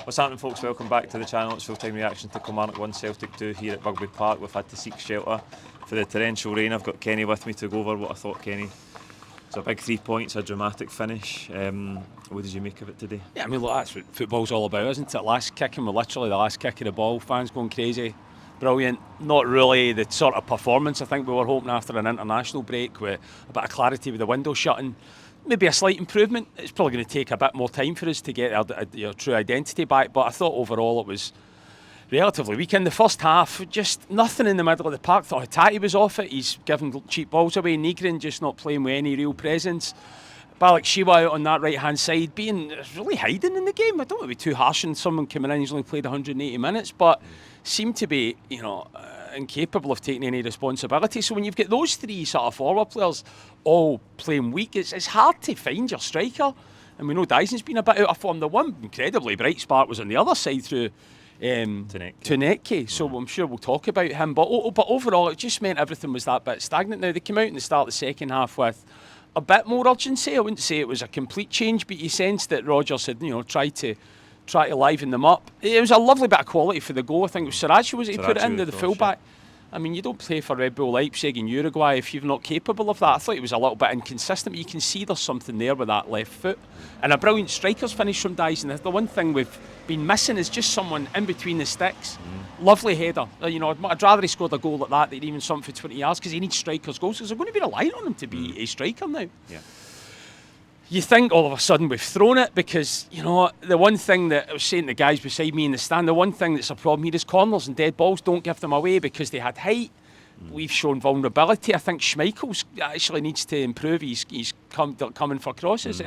What's happening, folks? Welcome back to the channel. It's full-time reaction to Kilmarnock 1 Celtic 2 here at Rugby Park. We've had to seek shelter for the torrential rain. I've got Kenny with me to go over what I thought, Kenny. It's a big 3 points, a dramatic finish. What did you make of it today? Yeah, I mean, look, that's what football's all about, isn't it? Last kicking, we're literally the last kick of the ball. Fans going crazy. Brilliant. Not really the sort of performance I think we were hoping after an international break with a bit of clarity with the window shutting. Maybe a slight improvement. It's probably going to take a bit more time for us to get our true identity back, but I thought overall it was relatively weak. In the first half, just nothing in the middle of the park. Thought Hatate was off it. He's giving cheap balls away. Negrin just not playing with any real presence. Shiwa out on that right-hand side, being really hiding in the game. I don't want to be too harsh on someone coming in. He's only played 180 minutes, but seemed to be, incapable of taking any responsibility. So when you've got those three sort of forward players all playing weak, it's hard to find your striker. And we know Daizen's been a bit out of form. The one incredibly bright spark was on the other side through Tounetki. So I'm sure we'll talk about him. But overall, it just meant everything was that bit stagnant. Now, they came out in the start of the second half with a bit more urgency. I wouldn't say it was a complete change, but you sensed that Rodgers had, tried to liven them up. It was a lovely bit of quality for the goal. I think it was Sriracha, was it? He put it into the fullback. I mean, you don't play for Red Bull Leipzig in Uruguay if you're not capable of that. I thought he was a little bit inconsistent, but you can see there's something there with that left foot. And a brilliant striker's finish from Daizen. The one thing we've been missing is just someone in between the sticks. Lovely header. I'd rather he scored a goal like that than even something for 20 yards, because he needs strikers' goals, because they're going to be relying on him to be a striker now. Yeah. You think all of a sudden we've thrown it, because, the one thing that I was saying to the guys beside me in the stand, the one thing that's a problem here is corners and dead balls. Don't give them away because they had height. We've shown vulnerability. I think Schmeichel's actually needs to improve. He's coming for crosses.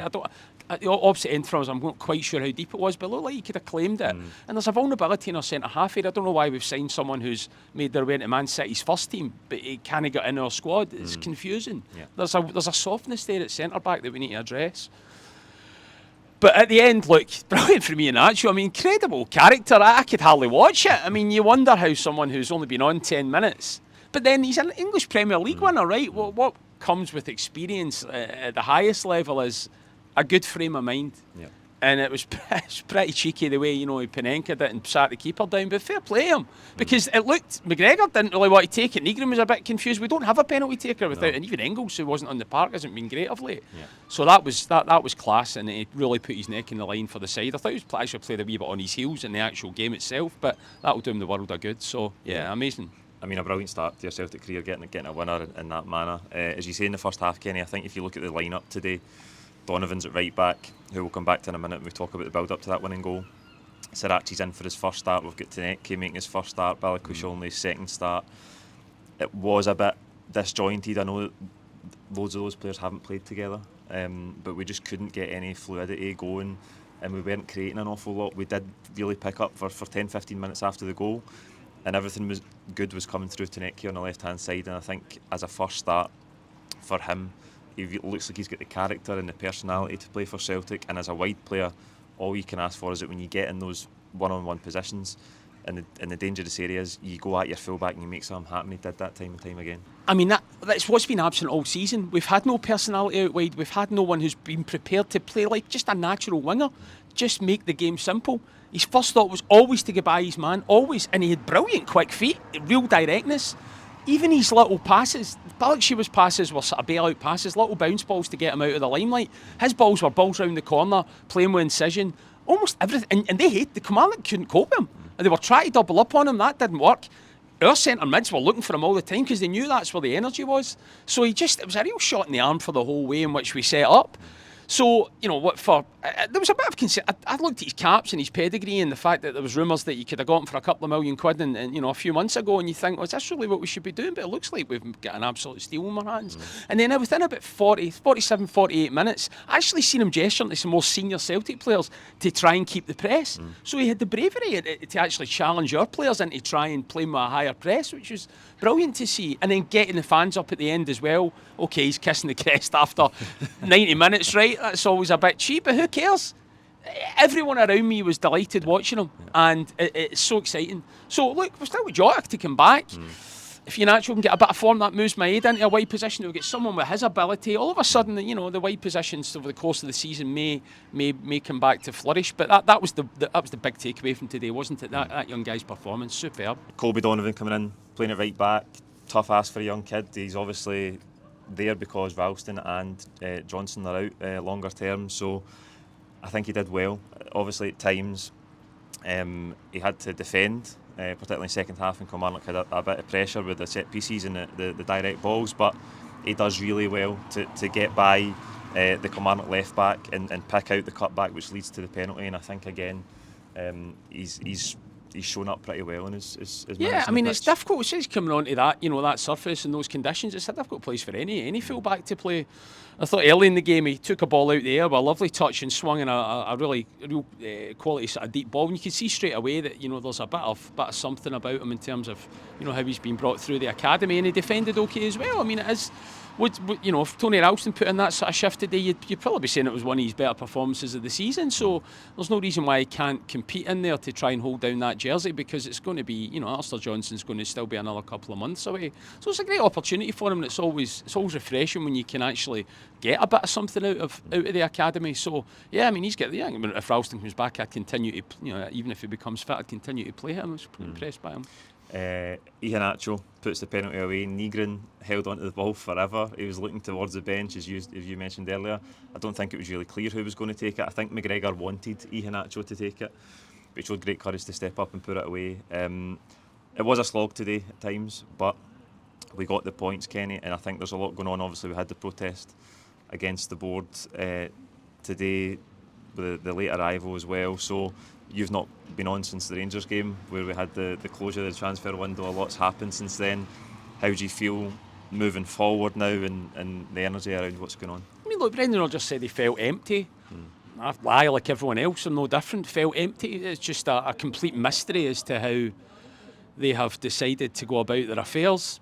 Opposite end from us, I'm not quite sure how deep it was, but it looked like he could have claimed it. And there's a vulnerability in our centre half here. I don't know why we've signed someone who's made their way into Man City's first team, but he can't get in our squad. It's confusing. Yeah. There's a softness there at centre back that we need to address. But at the end, look, brilliant for Iheanacho. I mean, incredible character. I could hardly watch it. I mean, you wonder how someone who's only been on 10 minutes, but then he's an English Premier League winner, right? Well, what comes with experience at the highest level is a good frame of mind. Yeah. And it was pretty cheeky the way, he Panenka it and sat the keeper down, but fair play him. Because it looked, McGregor didn't really want to take it. Negrin was a bit confused. We don't have a penalty taker without, and even Engels, who wasn't on the park, hasn't been great of late. Yeah. So that was class, and he really put his neck in the line for the side. I thought he was actually played a wee bit on his heels in the actual game itself, but that'll do him the world of good. So, yeah, amazing. I mean, a brilliant start to your Celtic career, getting a winner in that manner. As you say in the first half, Kenny, I think if you look at the lineup today, Donovan's at right back, who we'll come back to in a minute when we talk about the build-up to that winning goal. Sriracha's in for his first start. We've got Tounetki making his first start, Balakush only his second start. It was a bit disjointed. I know that loads of those players haven't played together, but we just couldn't get any fluidity going, and we weren't creating an awful lot. We did really pick up for 10-15 minutes after the goal, and everything was coming through Tounetki on the left-hand side, and I think as a first start for him, he looks like he's got the character and the personality to play for Celtic, and as a wide player, all you can ask for is that when you get in those one-on-one positions in the dangerous areas, you go at your fullback and you make something happen. He did that time and time again. I mean, that's what's been absent all season. We've had no personality out wide. We've had no one who's been prepared to play like just a natural winger. Just make the game simple. His first thought was always to get by his man, always, and he had brilliant quick feet, real directness. Even his little passes, Balakshiwa's passes were sort of bailout passes, little bounce balls to get him out of the limelight. His balls were balls round the corner, playing with incision, almost everything. And they the Kilmarnock couldn't cope with him. And they were trying to double up on him, that didn't work. Our centre mids were looking for him all the time because they knew that's where the energy was. So it was a real shot in the arm for the whole way in which we set up. So, there was a bit of concern. I looked at his caps and his pedigree and the fact that there was rumours that you could have got him for a couple of million quid and a few months ago, and you think, well, is this really what we should be doing? But it looks like we've got an absolute steal in our hands. And then within about 47, 48 minutes, I actually seen him gesturing to some more senior Celtic players to try and keep the press. So he had the bravery to actually challenge our players and to try and play with a higher press, which was brilliant to see. And then getting the fans up at the end as well. Okay, he's kissing the crest after 90 minutes, right? That's always a bit cheap, but who cares? Everyone around me was delighted watching him, and it's so exciting. So look, we're still with Jota to come back. if Iheanacho can get a bit of form, that moves Maeda into a wide position, he'll get someone with his ability. All of a sudden, the wide positions over the course of the season may come back to flourish. But that was the big takeaway from today, wasn't it? That young guy's performance, superb. Colby Donovan coming in, playing it right back. Tough ask for a young kid. He's obviously there because Ralston and Johnson are out longer term. So I think he did well. Obviously, at times he had to defend. Particularly in second half, and Kilmarnock had a bit of pressure with the set pieces and the direct balls, but he does really well to get by the Kilmarnock left back and pick out the cutback, which leads to the penalty. And I think again, he's shown up pretty well in his yeah. I mean, it's difficult. It's coming onto that that surface and those conditions. It's a difficult place for any full-back to play. I thought early in the game he took a ball out there with a lovely touch and swung in a real quality sort of deep ball. And you can see straight away that there's a bit of something about him in terms of how he's been brought through the academy, and he defended okay as well. I mean, it is. If Tony Ralston put in that sort of shift today, you'd probably be saying it was one of his better performances of the season. So there's no reason why he can't compete in there to try and hold down that jersey, because it's going to be, Alistair Johnson's going to still be another couple of months away. So it's a great opportunity for him, and it's always refreshing when you can actually get a bit of something out of the academy. So yeah, I mean, he's got if Ralston comes back, I'd continue to, even if he becomes fit, I'd continue to play him. I was impressed by him. Iheanacho puts the penalty away. Nygren held onto the ball forever. He was looking towards the bench, as you mentioned earlier. I don't think it was really clear who was going to take it. I think McGregor wanted Iheanacho to take it, but he showed great courage to step up and put it away. It was a slog today at times, but we got the points, Kenny, and I think there's a lot going on. Obviously, we had the protest against the board today with the late arrival as well. So you've not been on since the Rangers game, where we had the closure of the transfer window. A lot's happened since then. How do you feel moving forward now and the energy around what's going on? I mean, look, Brendan Rodgers said he felt empty. I lie like everyone else. I'm no different. Felt empty. It's just a complete mystery as to how they have decided to go about their affairs.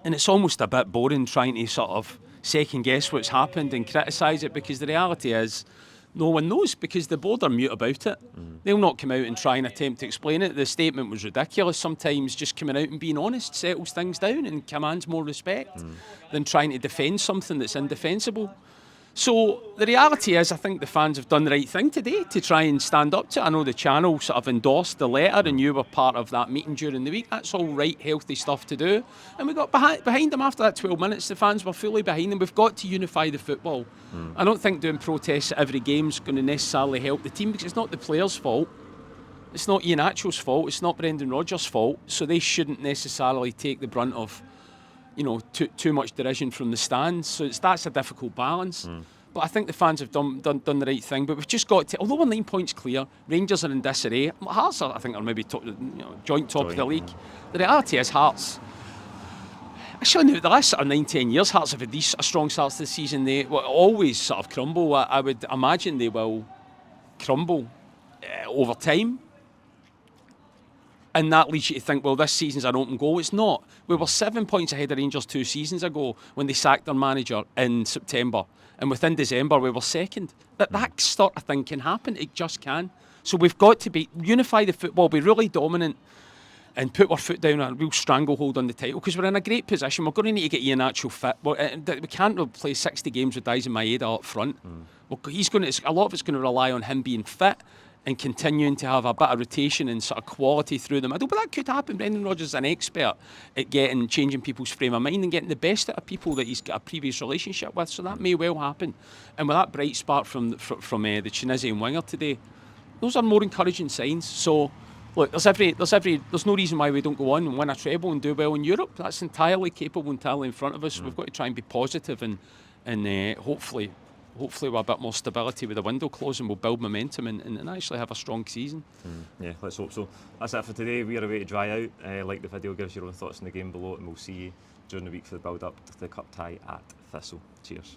And it's almost a bit boring trying to sort of second guess what's happened and criticise it, because the reality is no one knows, because the board are mute about it. They'll not come out and try and attempt to explain it. The statement was ridiculous. Sometimes just coming out and being honest settles things down and commands more respect than trying to defend something that's indefensible. So the reality is, I think the fans have done the right thing today to try and stand up to it. I know the channel sort of endorsed the letter and you were part of that meeting during the week. That's all right, healthy stuff to do. And we got behind them after that 12 minutes. The fans were fully behind them. We've got to unify the football. I don't think doing protests at every game is going to necessarily help the team, because it's not the players' fault. It's not Iheanacho's fault. It's not Brendan Rodgers' fault. So they shouldn't necessarily take the brunt of too much derision from the stands. So that's a difficult balance. But I think the fans have done the right thing. But we've just got to, although we're 9 points clear, Rangers are in disarray. Hearts are, I think, are maybe joint top of the league. The reality is Hearts, actually, in the last 9-10 years, Hearts have had these strong starts to the season. They will always sort of crumble. I would imagine they will crumble over time. And that leads you to think, well, this season's an open goal. It's not. We were 7 points ahead of Rangers 2 seasons ago when they sacked their manager in September. And within December, we were second. That sort of thing can happen. It just can. So we've got to unify the football, be really dominant, and put our foot down a real stranglehold on the title, because we're in a great position. We're going to need to get Iheanacho fit. We can't play 60 games with Daizen Maeda up front. A lot of it's going to rely on him being fit and continuing to have a bit of rotation and sort of quality through the middle. But that could happen. Brendan Rodgers is an expert at changing people's frame of mind and getting the best out of people that he's got a previous relationship with. So that may well happen. And with that bright spark from the Tunisian winger today, those are more encouraging signs. So look, there's no reason why we don't go on and win a treble and do well in Europe. That's entirely capable, entirely in front of us. We've got to try and be positive and hopefully with a bit more stability with the window closing, we'll build momentum and actually have a strong season. Yeah, let's hope so. That's it for today. We are away to dry out. Like the video, give us your own thoughts on the game below, and we'll see you during the week for the build-up to the cup tie at Thistle. Cheers.